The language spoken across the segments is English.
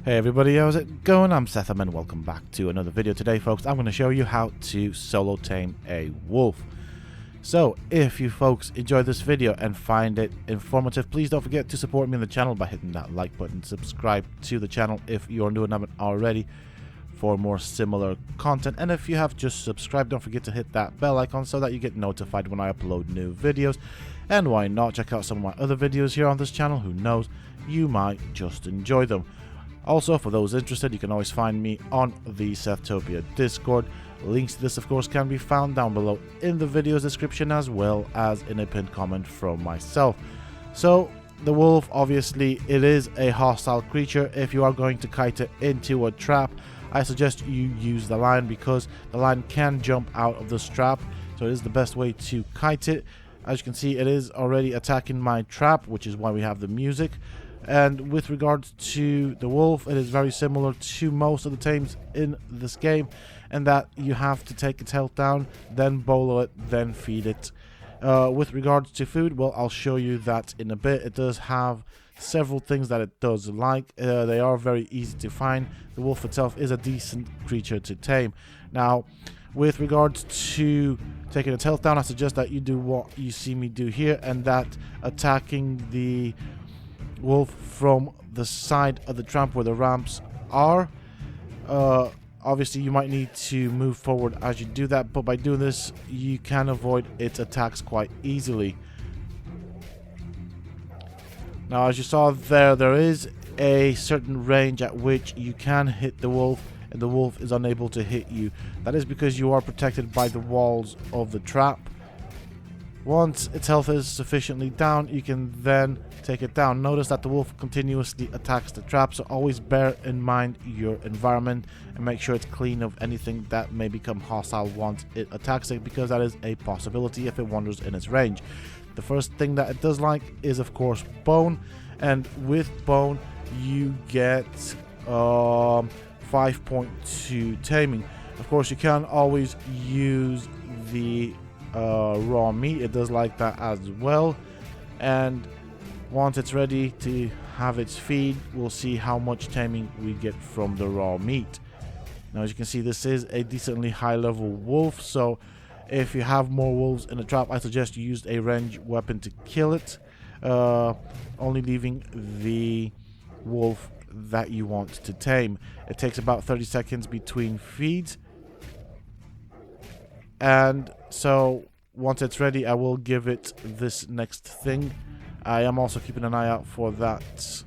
Hey everybody, how's it going? I'm Sethum and welcome back to another video. Today folks, I'm going to show you how to solo tame a wolf. So if you folks enjoyed this video and find it informative, please don't forget to support me on the channel by hitting that like button, subscribe to the channel if you're doing that already for more similar content, and if you have just subscribed, don't forget to hit that bell icon so that you get notified when I upload new videos. And why not check out some of my other videos here on this channel? Who knows, you might just enjoy them. Also, for those interested, you can always find me on the Sethtopia Discord. Links to this, of course, can be found down below in the video's description, as well as in a pinned comment from myself. So, the wolf, obviously, it is a hostile creature. If you are going to kite it into a trap, I suggest you use the line, because the line can jump out of this trap. So it is the best way to kite it. As you can see, it is already attacking my trap, which is why we have the music. And with regards to the wolf, it is very similar to most of the tames in this game, and that you have to take its health down, then bolo it, then feed it. With regards to food, well, I'll show you that in a bit. It does have several things that it does like. They are very easy to find. The wolf itself is a decent creature to tame. Now, with regards to taking its health down, I suggest that you do what you see me do here, and that attacking the wolf from the side of the trap where the ramps are. Obviously you might need to move forward as you do that, but by doing this you can avoid its attacks quite easily. Now, as you saw there is a certain range at which you can hit the wolf and the wolf is unable to hit you. That is because you are protected by the walls of the trap. Once its health is sufficiently down, you can then take it down. Notice that the wolf continuously attacks the trap, so always bear in mind your environment and make sure it's clean of anything that may become hostile once it attacks it, because that is a possibility if it wanders in its range. The first thing that it does like is, of course, bone, and with bone you get 5.2 taming. Of course, you can always use the raw meat. It does like that as well, and once it's ready to have its feed, we'll see how much taming we get from the raw meat. Now, as you can see, this is a decently high level wolf, so if you have more wolves in a trap, I suggest you use a ranged weapon to kill it, only leaving the wolf that you want to tame. It takes about 30 seconds between feeds, and so once it's ready, I will give it this next thing. I am also keeping an eye out for that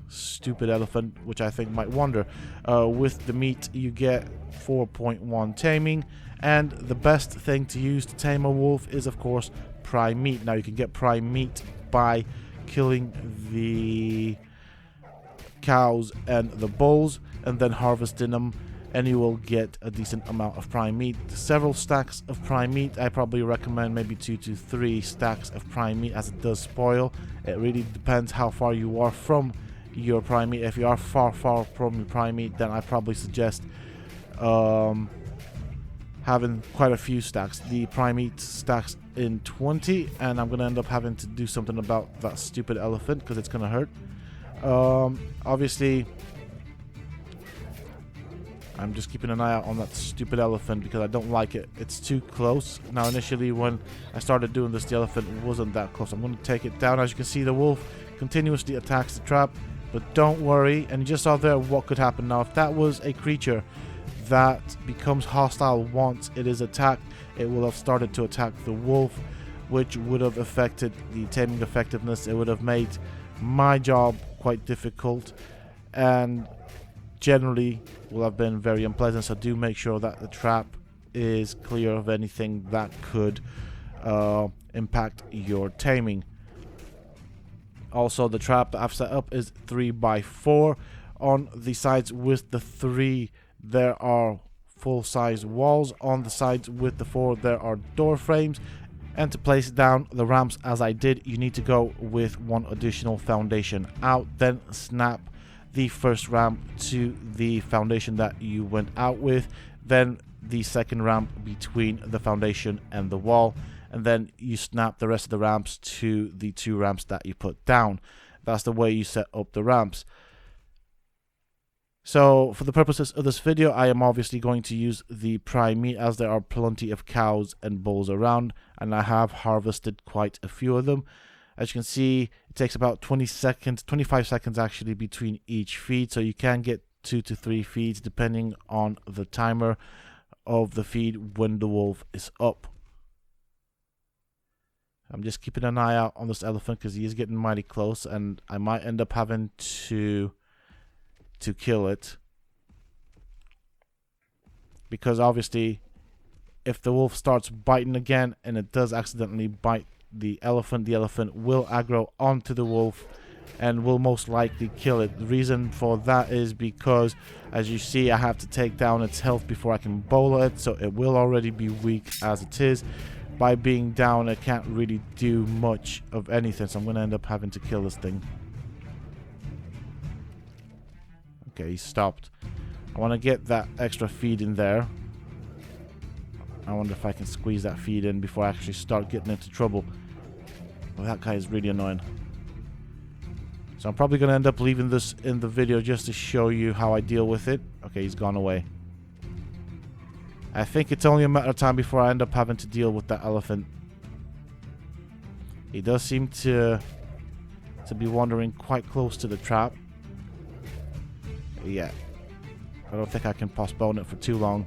stupid elephant, which I think might wander. With the meat, you get 4.1 taming, and the best thing to use to tame a wolf is, of course, prime meat. Now, you can get prime meat by killing the cows and the bulls and then harvesting them, and you will get a decent amount of prime meat. Several stacks of prime meat. I probably recommend maybe 2 to 3 stacks of prime meat, as it does spoil. It really depends how far you are from your prime meat. If you are far from your prime meat, then I probably suggest having quite a few stacks. The prime meat stacks in 20, and I'm gonna end up having to do something about that stupid elephant because it's gonna hurt. Obviously, I'm just keeping an eye out on that stupid elephant because I don't like it. It's too close. Now, initially when I started doing this, the elephant wasn't that close. I'm going to take it down. As you can see, the wolf continuously attacks the trap, but don't worry. And you just saw there what could happen. Now, if that was a creature that becomes hostile once it is attacked, it will have started to attack the wolf, which would have affected the taming effectiveness. It would have made my job quite difficult, and generally will have been very unpleasant. So do make sure that the trap is clear of anything that could impact your taming. Also, the trap that I've set up is 3x4. On the sides with the 3 there are full-size walls. On the sides with the 4 there are door frames, and to place down the ramps as I did, you need to go with 1 additional foundation out, then snap the first ramp to the foundation that you went out with, then the second ramp between the foundation and the wall, and then you snap the rest of the ramps to the 2 ramps that you put down. That's the way you set up the ramps. So for the purposes of this video, I am obviously going to use the prime meat as there are plenty of cows and bulls around, and I have harvested quite a few of them. As you can see, it takes about 25 seconds actually between each feed, so you can get 2 to 3 feeds depending on the timer of the feed when the wolf is up. I'm just keeping an eye out on this elephant because he is getting mighty close, and I might end up having to kill it, because obviously if the wolf starts biting again and it does accidentally bite the elephant will aggro onto the wolf and will most likely kill it. The reason for that is because, as you see, I have to take down its health before I can bowl it, so it will already be weak as it is. By being down, it can't really do much of anything, so I'm going to end up having to kill this thing. Okay, he stopped. I want to get that extra feed in there. I wonder if I can squeeze that feed in before I actually start getting into trouble. Well, that guy is really annoying. So I'm probably going to end up leaving this in the video just to show you how I deal with it. Okay, he's gone away. I think it's only a matter of time before I end up having to deal with that elephant. He does seem to be wandering quite close to the trap. Yeah, I don't think I can postpone it for too long.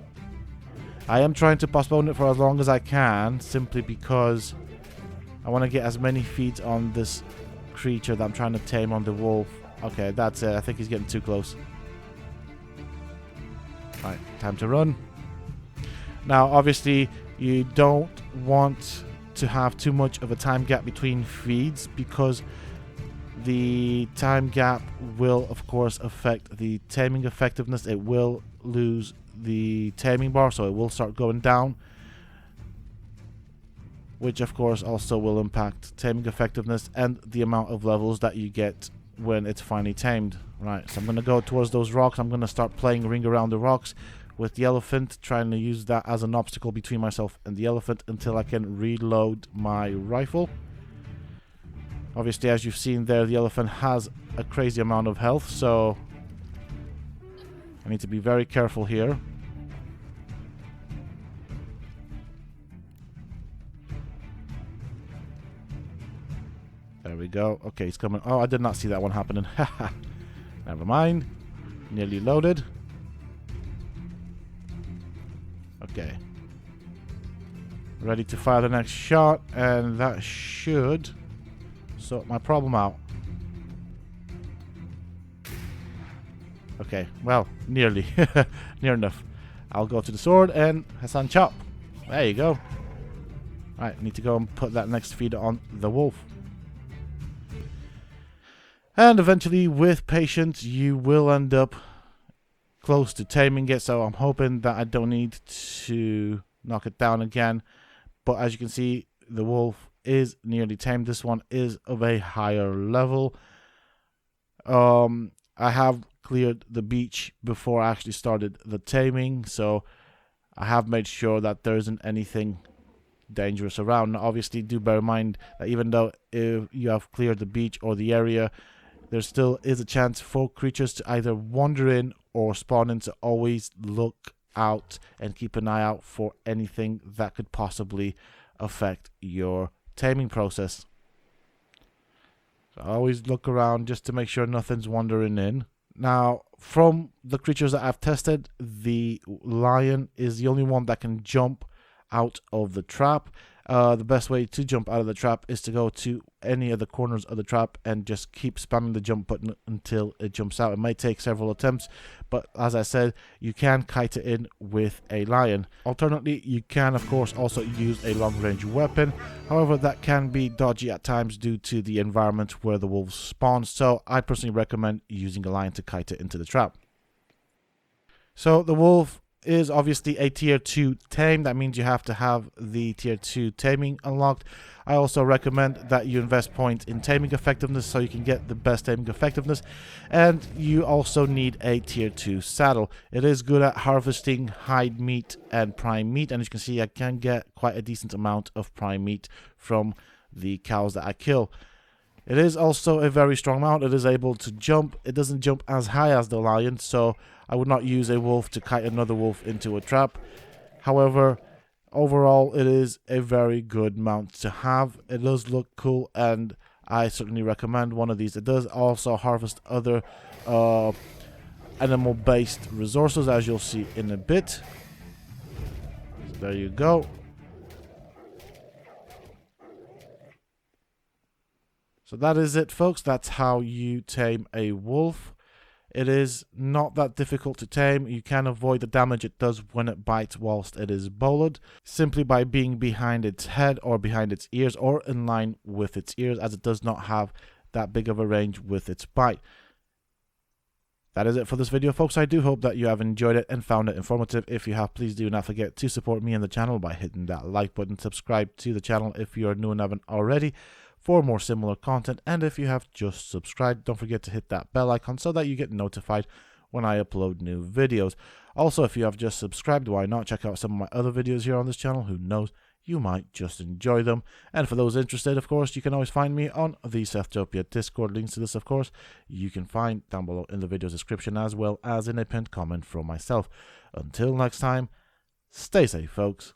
I am trying to postpone it for as long as I can, simply because I want to get as many feeds on this creature that I'm trying to tame on the wolf. Okay, that's it. I think he's getting too close. Right, time to run. Now, obviously, you don't want to have too much of a time gap between feeds, because the time gap will, of course, affect the taming effectiveness. It will lose the taming bar, so it will start going down, which, of course, also will impact taming effectiveness and the amount of levels that you get when it's finally tamed. Right, so I'm going to go towards those rocks. I'm going to start playing ring around the rocks with the elephant, trying to use that as an obstacle between myself and the elephant until I can reload my rifle. Obviously, as you've seen there, the elephant has a crazy amount of health, so I need to be very careful here. There we go. Okay, he's coming. Oh, I did not see that one happening. Never mind. Nearly loaded. Okay. Ready to fire the next shot, and that should sort my problem out. Okay, well, nearly. Near enough. I'll go to the sword and Hassan chop. There you go. Right, need to go and put that next feed on the wolf. And eventually, with patience, you will end up close to taming it, so I'm hoping that I don't need to knock it down again. But as you can see, the wolf is nearly tamed. This one is of a higher level. I have cleared the beach before I actually started the taming, so I have made sure that there isn't anything dangerous around. Now, obviously, do bear in mind that even though if you have cleared the beach or the area, there still is a chance for creatures to either wander in or spawn in, so always look out and keep an eye out for anything that could possibly affect your taming process. So always look around just to make sure nothing's wandering in. Now, from the creatures that I've tested, the lion is the only one that can jump out of the trap. The best way to jump out of the trap is to go to any of the corners of the trap and just keep spamming the jump button until it jumps out. It might take several attempts, but as I said, you can kite it in with a lion. Alternately, you can of course also use a long-range weapon. However, that can be dodgy at times due to the environment where the wolves spawn, so I personally recommend using a lion to kite it into the trap. So the wolf is obviously a tier 2 tame. That means you have to have the tier 2 taming unlocked. I also recommend that you invest points in taming effectiveness so you can get the best taming effectiveness, and you also need a tier 2 saddle. It is good at harvesting hide meat and prime meat, and as you can see, I can get quite a decent amount of prime meat from the cows that I kill. It is also a very strong mount. It is able to jump. It doesn't jump as high as the lion, so I would not use a wolf to kite another wolf into a trap. However, overall, it is a very good mount to have. It does look cool, and I certainly recommend one of these. It does also harvest other animal-based resources, as you'll see in a bit. So there you go. So that is it, folks. That's how you tame a wolf. It is not that difficult to tame. You can avoid the damage it does when it bites whilst it is bowled, simply by being behind its head or behind its ears or in line with its ears, as it does not have that big of a range with its bite. That is it for this video, folks. I do hope that you have enjoyed it and found it informative. If you have, please do not forget to support me and the channel by hitting that like button. Subscribe to the channel if you are new and haven't already for more similar content. And if you have just subscribed, don't forget to hit that bell icon so that you get notified when I upload new videos. Also, if you have just subscribed, why not check out some of my other videos here on this channel? Who knows, you might just enjoy them. And for those interested, of course, you can always find me on the Sethtopia Discord. Links to this, of course, you can find down below in the video description, as well as in a pinned comment from myself. Until next time, stay safe, folks.